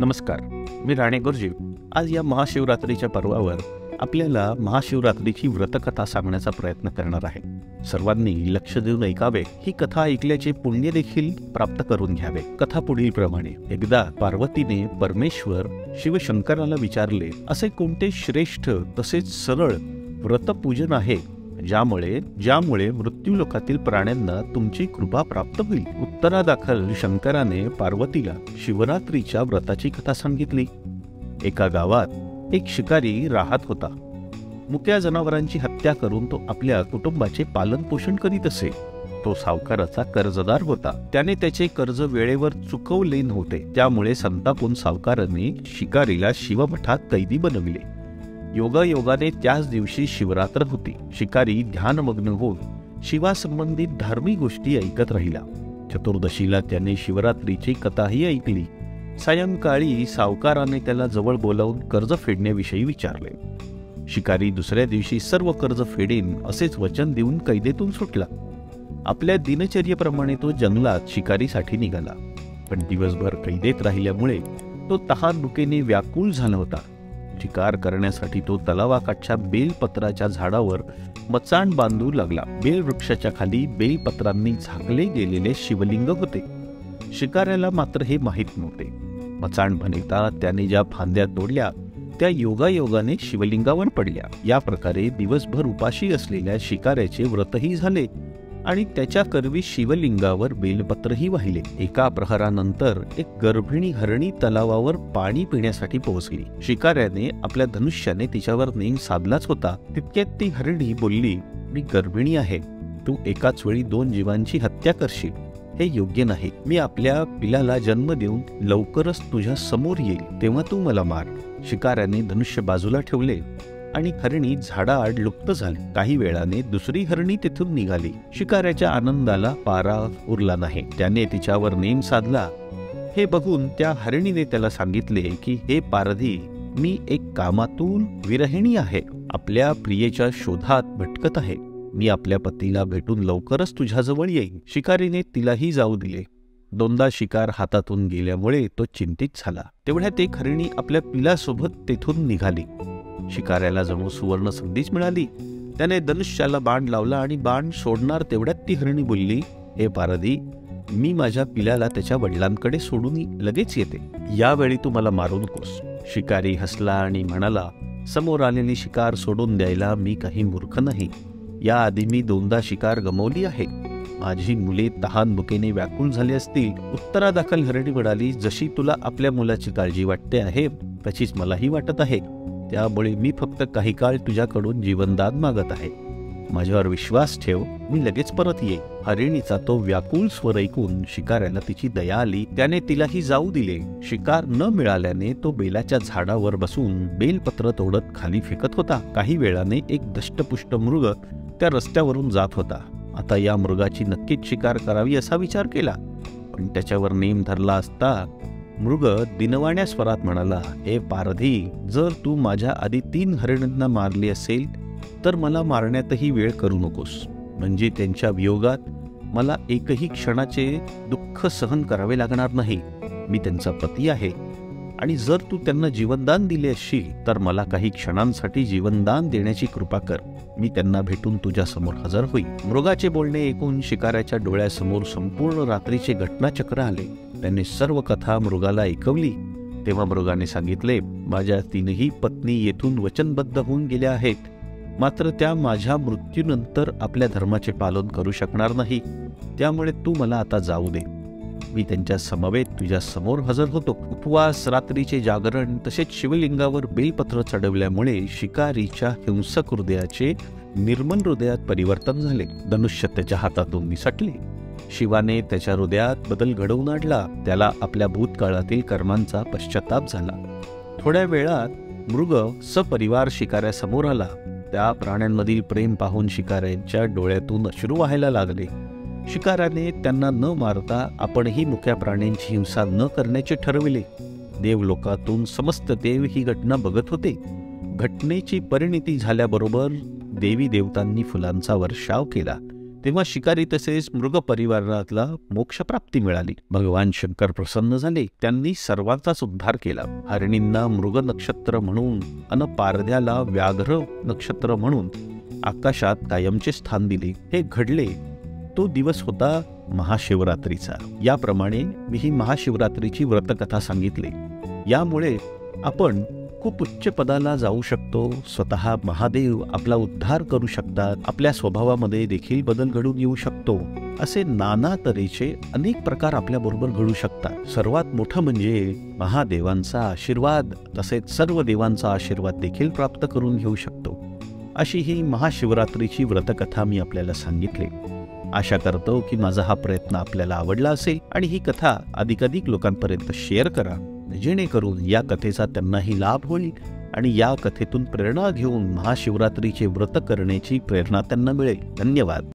नमस्कार, मी राणे गुरुजी. आज या महाशिवरात्रीच्या पर्वावर आपल्याला महाशिवरात्रीची व्रतकथा सांगण्याचा प्रयत्न करणार आहे. सर्वांनी लक्ष देऊन ऐकावे. ही कथा ऐकल्याचे पुण्य देखील प्राप्त करून घ्यावे. कथा पुढील प्रमाणे. एकदा पार्वतीने परमेश्वर शिवशंकराला विचारले, असे कोणते श्रेष्ठ तसेच सरळ व्रतपूजन आहे ज्यामुळे मृत्यूलोकातील प्राण्यांना तुमची कृपा प्राप्त होईल? उत्तरादाखल शंकराने पार्वतीला शिवरात्रीच्या व्रताची कथा सांगितली. एका गावात एक शिकारी राहत होता. मुक्या जनावरांची हत्या करून तो आपल्या कुटुंबाचे पालन पोषण करीत असे. तो सावकाराचा कर्जदार होता. त्याने त्याचे कर्ज वेळेवर चुकवले नव्हते. त्यामुळे संतापून सावकाराने शिकारीला शिवमठात कैदी बनविले. योगायोगाने त्याच दिवशी शिवरात्र होती. शिकारी ध्यानमग्न होऊन शिवासंबंधित धार्मिक गोष्टी ऐकत राहिला. चतुर्दशीला त्याने शिवरात्रीची कथाही ऐकली. सायंकाळी सावकाराने त्याला जवळ बोलावून कर्ज फेडण्याविषयी विचारले. शिकारी दुसऱ्या दिवशी सर्व कर्ज फेडेन असेच वचन देऊन कैदेतून सुटला. आपल्या दिनचर्येप्रमाणे तो जंगलात शिकारीसाठी निघाला. पण दिवसभर कैदेत राहिल्यामुळे तो तहान भुकेने व्याकुळ झाला होता. शिकार करण्यासाठी तो तलावाकाठच्या बेलपत्राच्या झाडावर मचाण बांधू लागला. बेलवृक्षाच्या खाली बेलपत्रांनी झाकले गेलेले शिवलिंग होते. शिकाऱ्याला मात्र हे माहीत नव्हते. मचाण बनवता त्याने ज्या फांद्या तोडल्या त्या योगायोगाने शिवलिंगावर पडल्या. या प्रकारे दिवसभर उपाशी असलेल्या शिकाऱ्याचे व्रतही झाले आणि त्याच्या करवी शिवलिंगावर बेलपत्रही वाहिले. एका प्रहरानंतर एक गर्भिणी हरणी तलावावर पाणी पिण्यासाठी पोहोचली. शिकाऱ्याने आपल्या धनुष्याने तिच्यावर नेम साधलाच होता. तितक्यात ती हरणी बोलली, मी गर्भिणी आहे. तू एकाच वेळी 2 जीवांची हत्या करशील, हे योग्य नाही. मी आपल्या पिलाला जन्म देऊन लवकरच तुझ्या समोर येईल, तेव्हा तू मला मार. शिकाऱ्याने धनुष्य बाजूला ठेवले आणि हरणी झाडाआड लुप्त झाली. काही वेळाने दुसरी हरणी तिथून निघाली. शिकाऱ्याच्या आनंदाला पारा उरला नाही. त्याने तिच्यावर नेम साधला. हे बघून त्या हरणीने त्याला सांगितले की, हे पारधी, मी एक कामातून विरहिणी आहे. आपल्या प्रियेच्या शोधात भटकत आहे. मी आपल्या पतीला भेटून लवकरच तुझ्याजवळ येईन. शिकारीने तिलाही जाऊ दिले. 2दा शिकार हातातून गेल्यामुळे तो चिंतित झाला. तेवढ्यात एक हरणी आपल्या पिलासोबत तेथून निघाली. शिकाऱ्याला जणू सुवर्ण संधीच मिळाली. त्याने धनुष्याला बाण लावला आणि बाण सोडणार तेवढ्यात ती हरणी बोलली, हे पारधी, मी माझ्या पिलाला त्याच्या वडिलांकडे सोडून लगेच येते. यावेळी तू मला मारू नकोस. शिकारी हसला आणि म्हणाला, समोर आलेली शिकार सोडून द्यायला मी काही मूर्ख नाही. याआधी मी 2दा शिकार गमावली आहे. माझी मुले तहान भुकेने व्याकुळ झाली असतील. उत्तरादाखल हरणी म्हणाली, जशी तुला आपल्या मुलाची काळजी वाटते आहे तशीच मलाही वाटत आहे. त्यामुळे मी फक्त काही काळ तुझ्याकडून जीवनदान मागत आहे. माझ्यावर विश्वास ठेव, मी लगेच परत येईन. हरिणीचा तो व्याकुळ स्वर ऐकून शिकाऱ्याला तिची दया आली. त्याने तिलाही जाऊ दिले. शिकार न मिळाल्याने तो बेलाच्या झाडावर बसून बेलपत्र तोडत खाली फेकत होता. काही वेळाने एक दष्टपुष्ट मृग त्या रस्त्यावरून जात होता. आता या मृगाची नक्कीच शिकार करावी असा विचार केला. पण त्याच्यावर नेम धरला असता मृग दिनवाण्या स्वरात म्हणाला, हे पारधी, जर तू माझ्या आधी 3 हरिणींना मारली असेल तर मला मारण्यातही वेळ करू नकोस. म्हणजे त्यांच्या वियोगात मला एकही क्षणाचे दुःख सहन करावे लागणार नाही. मी त्यांचा पती आहे आणि जर तू त्यांना जीवनदान दिले असशील तर मला काही क्षणांसाठी जीवनदान देण्याची कृपा कर. मी त्यांना भेटून तुझ्या समोर हजर होईल. मृगाचे बोलणे ऐकून शिकाऱ्याच्या डोळ्यासमोर संपूर्ण रात्रीचे घटनाचक्र आले. त्याने सर्व कथा मृगाला ऐकवली. तेव्हा मृगाने सांगितले, माझ्या 3ही पत्नी येथून वचनबद्ध होऊन गेल्या आहेत. मात्र त्या माझ्या मृत्यूनंतर आपल्या धर्माचे पालन करू शकणार नाही. त्यामुळे तू मला आता जाऊ दे. मी त्यांच्या समवेत तुझ्या समोर हजर होतो. उपवास, रात्रीचे जागरण तसेच शिवलिंगावर बेलपत्र चढवल्यामुळे शिकारीच्या हिंसक हृदयाचे निर्मल हृदयात परिवर्तन झाले. धनुष्य त्याच्या हातातून निसटले. शिवाने त्याच्या हृदयात बदल घडवून आणला. त्याला आपल्या भूतकाळातील कर्मांचा पश्चाताप झाला. थोड्या वेळात मृग सपरिवार शिकाऱ्यासमोर आला. त्या प्राण्यांमधील प्रेम पाहून शिकाऱ्यांच्या डोळ्यातून अश्रू व्हायला लागले. शिकाऱ्याने त्यांना न मारता आपणही मुक्या प्राण्यांची हिंसा न करण्याचे ठरविले. देवलोकातून समस्त देव ही घटना बघत होते. घटनेची परिणिती झाल्याबरोबर देवी देवतांनी फुलांचा वर्षाव केला. तेव्हा शिकारी तसेच मृग परिवाराला मोक्षप्राप्ती मिळाली. भगवान शंकर प्रसन्न झाले. त्यांनी सर्वांचाच उद्धार केला. हरिणींना मृग नक्षत्र म्हणून अन पारध्याला व्याघ्र नक्षत्र म्हणून आकाशात कायमचे स्थान दिले. हे घडले तो दिवस होता महाशिवरात्रीचा. याप्रमाणे मी ही महाशिवरात्रीची व्रतकथा सांगितली. यामुळे आपण खूप उच्च पदाला जाऊ शकतो. स्वतः महादेव आपला उद्धार करू शकतात. आपल्या स्वभावामध्ये देखील बदल घडून येऊ शकतो. असे नाना तऱ्हेचे अनेक प्रकार आपल्याबरोबर घडू शकतात. सर्वात मोठं म्हणजे महादेवांचा आशीर्वाद तसेच सर्व देवांचा आशीर्वाद देखील प्राप्त करून घेऊ शकतो. अशी ही महाशिवरात्रीची व्रतकथा मी आपल्याला सांगितली. आशा करतो की माझा हा प्रयत्न आपल्याला आवडला असेल आणि ही कथा अधिकाधिक लोकांपर्यंत शेअर करा, जेणेकरून या कथेचा त्यांनाही लाभ होईल आणि या कथेतून प्रेरणा घेऊन महाशिवरात्रीचे व्रत करण्याची प्रेरणा त्यांना मिळेल. धन्यवाद.